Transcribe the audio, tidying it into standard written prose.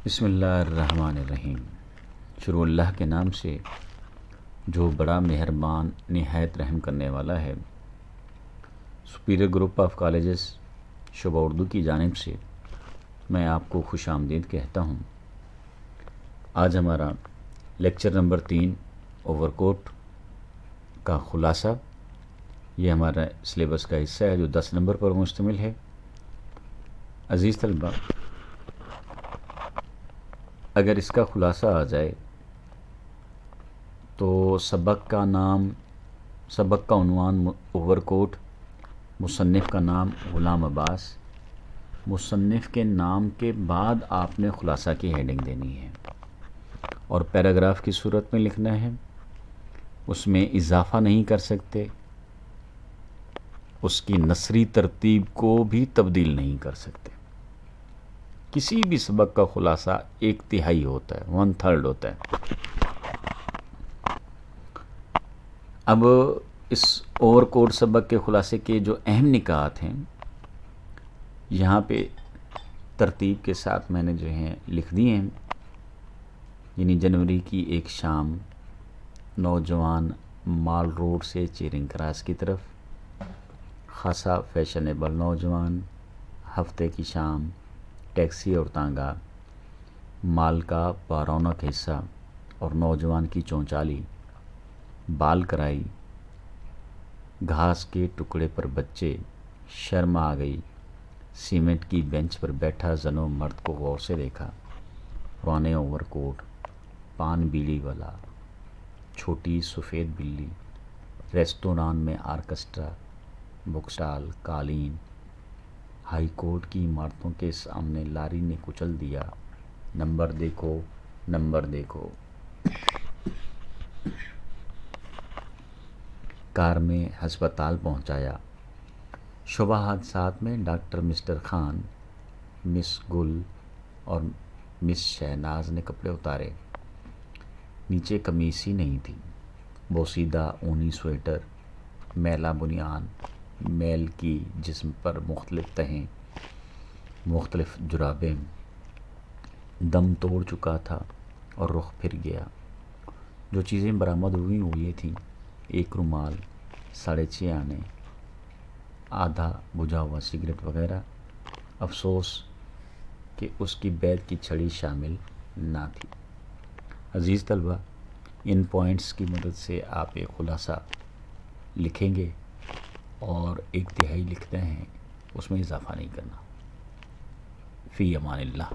بسم اللہ الرحمن الرحیم۔ شروع اللہ کے نام سے جو بڑا مہربان نہایت رحم کرنے والا ہے۔ سپیریئر گروپ آف کالجز شعبہ اردو کی جانب سے میں آپ کو خوش آمدید کہتا ہوں۔ آج ہمارا لیکچر نمبر 3 اوور کوٹ کا خلاصہ، یہ ہمارا سلیبس کا حصہ ہے جو 10 نمبر پر مشتمل ہے۔ عزیز طلبہ، اگر اس کا خلاصہ آ جائے تو سبق کا عنوان اوور کوٹ، مصنف کا نام غلام عباس، مصنف کے نام کے بعد آپ نے خلاصہ کی ہیڈنگ دینی ہے اور پیراگراف کی صورت میں لکھنا ہے۔ اس میں اضافہ نہیں کر سکتے، اس کی نثری ترتیب کو بھی تبدیل نہیں کر سکتے۔ کسی بھی سبق کا خلاصہ 1/3 ہوتا ہے، 1/3 ہوتا ہے۔ اب اس اوور کوٹ سبق کے خلاصے کے جو اہم نکات ہیں یہاں پہ ترتیب کے ساتھ میں نے جو ہیں لکھ دی ہیں۔ یعنی جنوری کی ایک شام، نوجوان مال روڈ سے چیرنگ کراس کی طرف، خاصا فیشنیبل نوجوان، ہفتے کی شام، ٹیکسی اور تانگا، مال کا بارونق حصہ اور نوجوان کی چونچالی، بال کرائی، گھاس کے ٹکڑے پر بچے، شرم آ گئی، سیمنٹ کی بینچ پر بیٹھا زن و مرد کو غور سے دیکھا، پرانے اوور کوٹ، پان بیڑی والا، چھوٹی سفید بلی، ریستوران میں آرکسٹرا، بک سٹال، قالین، ہائی کورٹ کی عمارتوں کے سامنے لاری نے کچل دیا، نمبر دیکھو، نمبر دیکھو۔ کار میں ہسپتال پہنچایا، شعبہ حادثات میں ڈاکٹر مسٹر خان، مس گل اور مس شہناز نے کپڑے اتارے۔ نیچے قمیص ہی نہیں تھی، بوسیدہ اونی سویٹر، میلا بنیان، میل کی جسم پر مختلف تہیں، مختلف جرابیں۔ دم توڑ چکا تھا اور رخ پھر گیا۔ جو چیزیں برآمد ہوئی وہ یہ تھیں: 1 رومال، 6.5 آنے، آدھا بجھا ہوا سگریٹ وغیرہ۔ افسوس کہ اس کی بیت کی چھڑی شامل نہ تھی۔ عزیز طلبہ، ان پوائنٹس کی مدد سے آپ ایک خلاصہ لکھیں گے اور 1/3 لکھتے ہیں، اس میں اضافہ نہیں کرنا۔ فی امان اللہ۔